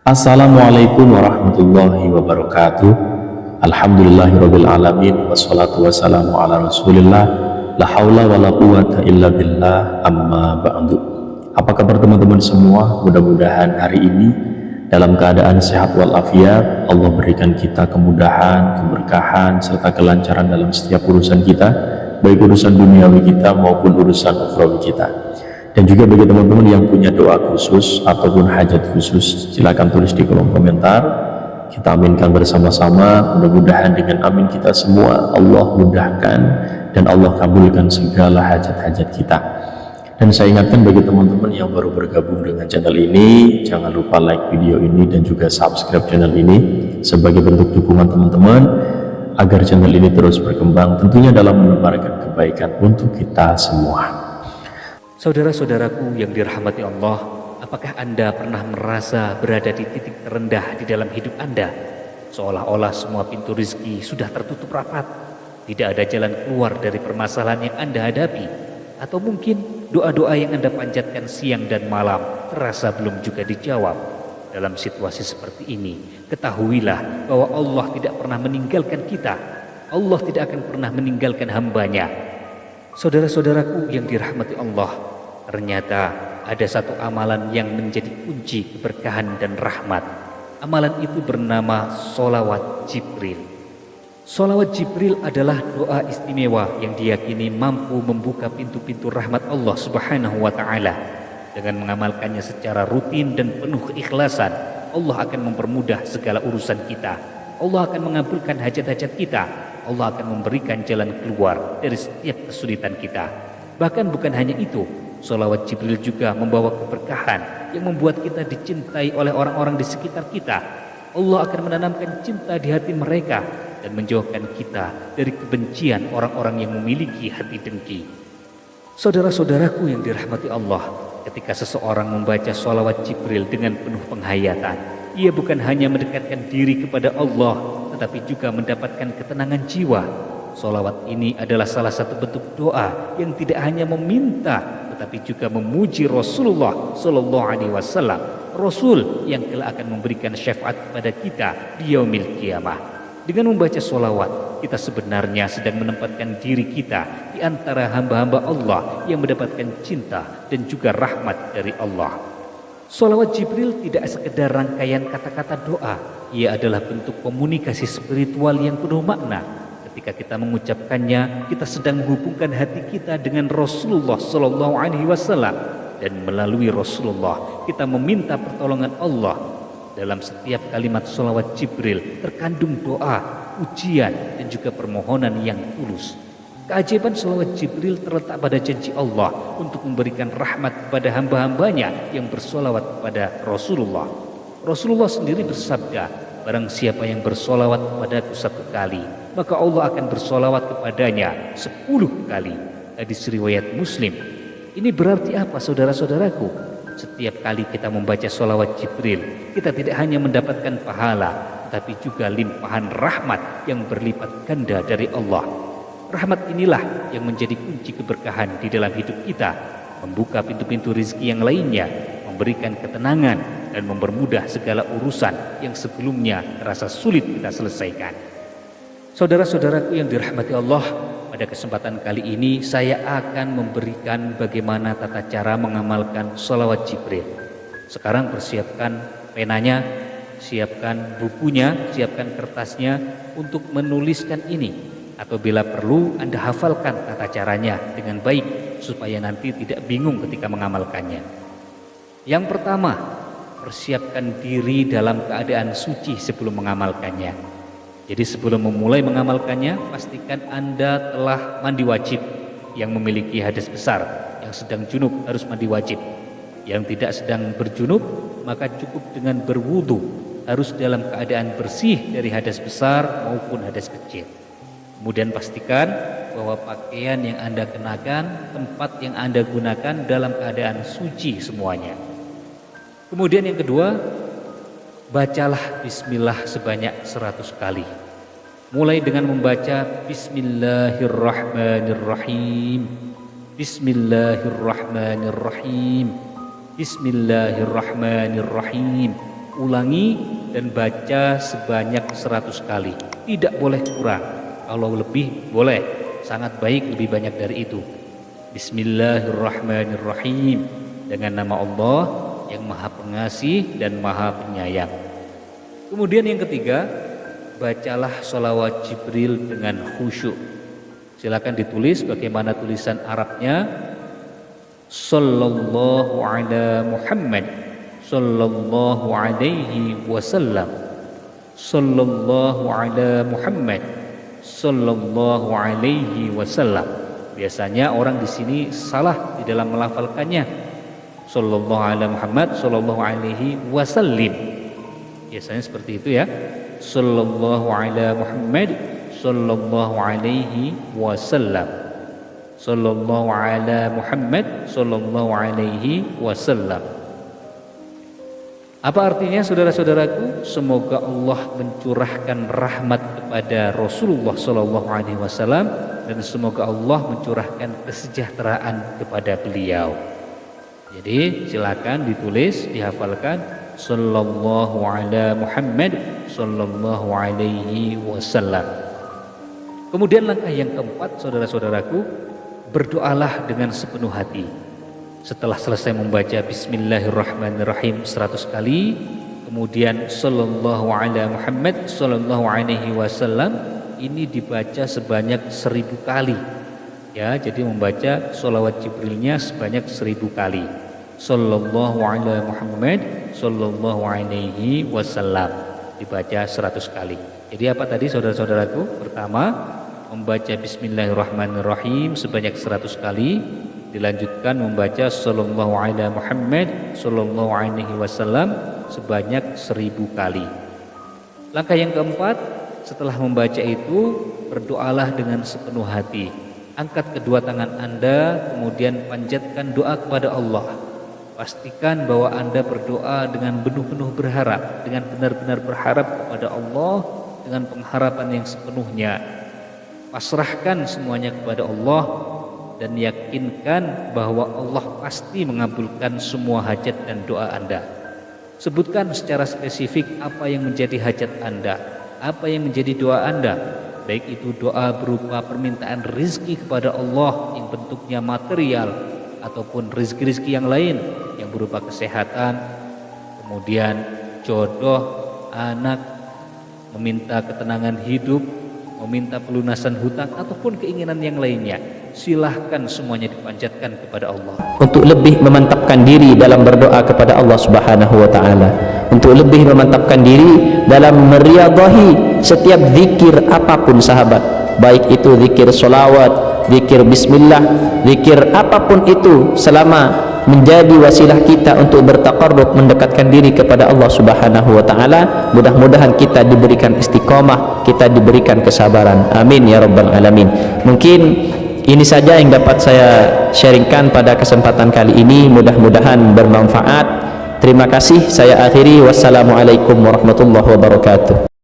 Assalamualaikum warahmatullahi wabarakatuh. Alhamdulillahirabbil alamin wassalatu wassalamu ala Rasulillah. La haula wala quwata illa billah, amma ba'du. Apa kabar teman-teman semua? Mudah-mudahan hari ini dalam keadaan sehat walafiat. Allah berikan kita kemudahan, keberkahan serta kelancaran dalam setiap urusan kita, baik urusan duniawi kita maupun urusan ukhrawi kita. Dan juga bagi teman-teman yang punya doa khusus ataupun hajat khusus, silakan tulis di kolom komentar. Kita aminkan bersama-sama. Mudah-mudahan dengan amin kita semua Allah mudahkan dan Allah kabulkan segala hajat-hajat kita. Dan saya ingatkan bagi teman-teman yang baru bergabung dengan channel ini, jangan lupa like video ini dan juga subscribe channel ini sebagai bentuk dukungan teman-teman agar channel ini terus berkembang, tentunya dalam menebarkan kebaikan untuk kita semua. Saudara-saudaraku yang dirahmati Allah, apakah Anda pernah merasa berada di titik terendah di dalam hidup Anda? Seolah-olah semua pintu rezeki sudah tertutup rapat, tidak ada jalan keluar dari permasalahan yang Anda hadapi. Atau mungkin doa-doa yang Anda panjatkan siang dan malam terasa belum juga dijawab. Dalam situasi seperti ini, ketahuilah bahwa Allah tidak pernah meninggalkan kita. Allah tidak akan pernah meninggalkan hambanya. Saudara-saudaraku yang dirahmati Allah, ternyata ada satu amalan yang menjadi kunci keberkahan dan rahmat. Amalan itu bernama sholawat Jibril. Sholawat Jibril adalah doa istimewa yang diyakini mampu membuka pintu-pintu rahmat Allah Subhanahu wa Ta'ala. Dengan mengamalkannya secara rutin dan penuh keikhlasan, Allah akan mempermudah segala urusan kita. Allah akan mengabulkan hajat-hajat kita. Allah akan memberikan jalan keluar dari setiap kesulitan kita. Bahkan bukan hanya itu, sholawat Jibril juga membawa keberkahan yang membuat kita dicintai oleh orang-orang di sekitar kita. Allah akan menanamkan cinta di hati mereka dan menjauhkan kita dari kebencian orang-orang yang memiliki hati dengki. Saudara-saudaraku yang dirahmati Allah, ketika seseorang membaca sholawat Jibril dengan penuh penghayatan, ia bukan hanya mendekatkan diri kepada Allah, tetapi juga mendapatkan ketenangan jiwa. Sholawat ini adalah salah satu bentuk doa yang tidak hanya meminta, tetapi juga memuji Rasulullah Sallallahu Alaihi Wasallam, Rasul yang kelak akan memberikan syafaat kepada kita di yaumil qiyamah. Dengan membaca sholawat, kita sebenarnya sedang menempatkan diri kita di antara hamba-hamba Allah yang mendapatkan cinta dan juga rahmat dari Allah. Sholawat Jibril tidak sekedar rangkaian kata-kata doa, ia adalah bentuk komunikasi spiritual yang penuh makna. Ketika kita mengucapkannya, kita sedang menghubungkan hati kita dengan Rasulullah Sallallahu Alaihi Wasallam, dan melalui Rasulullah kita meminta pertolongan Allah. Dalam setiap kalimat sholawat Jibril terkandung doa, ujian, dan juga permohonan yang tulus. Keajaiban sholawat Jibril terletak pada janji Allah untuk memberikan rahmat kepada hamba-hambanya yang bersholawat kepada Rasulullah. Rasulullah sendiri bersabda, barang siapa yang bersholawat kepadaku 1 kali, maka Allah akan bersholawat kepadanya 10 kali. Hadis riwayat Muslim. Ini berarti apa, saudara-saudaraku? Setiap kali kita membaca sholawat Jibril, kita tidak hanya mendapatkan pahala, tapi juga limpahan rahmat yang berlipat ganda dari Allah. Rahmat inilah yang menjadi kunci keberkahan di dalam hidup kita, membuka pintu-pintu rezeki yang lainnya, memberikan ketenangan, dan mempermudah segala urusan yang sebelumnya terasa sulit kita selesaikan. Saudara-saudaraku yang dirahmati Allah, pada kesempatan kali ini saya akan memberikan bagaimana tata cara mengamalkan sholawat Jibril. Sekarang persiapkan penanya, siapkan bukunya, siapkan kertasnya untuk menuliskan ini. Atau bila perlu Anda hafalkan tata caranya dengan baik supaya nanti tidak bingung ketika mengamalkannya. Yang pertama, persiapkan diri dalam keadaan suci sebelum mengamalkannya. Jadi sebelum memulai mengamalkannya, pastikan Anda telah mandi wajib. Yang memiliki hadas besar, yang sedang junub harus mandi wajib. Yang tidak sedang berjunub, maka cukup dengan berwudu, harus dalam keadaan bersih dari hadas besar maupun hadas kecil. Kemudian pastikan bahwa pakaian yang Anda kenakan, tempat yang Anda gunakan dalam keadaan suci semuanya. Kemudian yang kedua, bacalah bismillah sebanyak 100 kali. Mulai dengan membaca Bismillahirrahmanirrahim, Bismillahirrahmanirrahim, Bismillahirrahmanirrahim, ulangi dan baca sebanyak 100 kali. Tidak boleh kurang. Kalau lebih boleh, sangat baik lebih banyak dari itu. Bismillahirrahmanirrahim, dengan nama Allah yang Maha Pengasih dan Maha Penyayang. Kemudian yang ketiga, bacalah sholawat Jibril dengan khusyuk. Silakan ditulis bagaimana tulisan Arabnya. Sallallahu ala Muhammad sallallahu alaihi wasallam. Sallallahu ala Muhammad sallallahu alaihi wasallam. Biasanya orang di sini salah di dalam melafalkannya. Sallallahu ala Muhammad sallallahu alaihi wasallim. Biasanya seperti itu ya. Sallallahu ala Muhammad sallallahu alaihi wasallam. Sallallahu ala Muhammad sallallahu alaihi wasallam. Apa artinya saudara-saudaraku? Semoga Allah mencurahkan rahmat kepada Rasulullah sallallahu alaihi wasallam dan semoga Allah mencurahkan kesejahteraan kepada beliau. Jadi silakan ditulis, dihafalkan. Sallallahu ala Muhammad sallallahu alaihi wasallam. Kemudian langkah yang keempat, saudara-saudaraku, berdoalah dengan sepenuh hati. Setelah selesai membaca Bismillahirrahmanirrahim 100 kali, kemudian Sallallahu ala Muhammad Sallallahu alaihi wasallam ini dibaca sebanyak 1000 kali. Ya, jadi membaca sholawat Jibrilnya sebanyak 1000 kali. Sallallahu ala Muhammad Sallallahu alaihi wasallam dibaca 100 kali. Jadi apa tadi saudara-saudaraku? Pertama, membaca Bismillahirrahmanirrahim sebanyak 100 kali, dilanjutkan membaca Sallallahu ala Muhammad Sallallahu alaihi wasallam sebanyak 1000 kali. Langkah yang keempat, setelah membaca itu berdoalah dengan sepenuh hati. Angkat kedua tangan Anda, kemudian panjatkan doa kepada Allah. Pastikan bahwa Anda berdoa dengan penuh-penuh berharap, dengan benar-benar berharap kepada Allah dengan pengharapan yang sepenuhnya. Pasrahkan semuanya kepada Allah dan yakinkan bahwa Allah pasti mengabulkan semua hajat dan doa Anda. Sebutkan secara spesifik apa yang menjadi hajat Anda, apa yang menjadi doa Anda, baik itu doa berupa permintaan rizki kepada Allah yang bentuknya material ataupun rizki-rizki yang lain yang berupa kesehatan, kemudian jodoh, anak, meminta ketenangan hidup, meminta pelunasan hutang ataupun keinginan yang lainnya. Silahkan semuanya dipanjatkan kepada Allah. Untuk lebih memantapkan diri dalam berdoa kepada Allah Subhanahu wa taala, untuk lebih memantapkan diri dalam meriadahi setiap zikir apapun sahabat, baik itu zikir solawat, zikir bismillah, zikir apapun itu, selama menjadi wasilah kita untuk bertaqarrub, mendekatkan diri kepada Allah Subhanahu wa taala. Mudah-mudahan kita diberikan istiqomah, kita diberikan kesabaran. Amin ya rabbal alamin. Mungkin ini saja yang dapat saya sharingkan pada kesempatan kali ini, mudah-mudahan bermanfaat. Terima kasih, saya akhiri. Wassalamualaikum warahmatullahi wabarakatuh.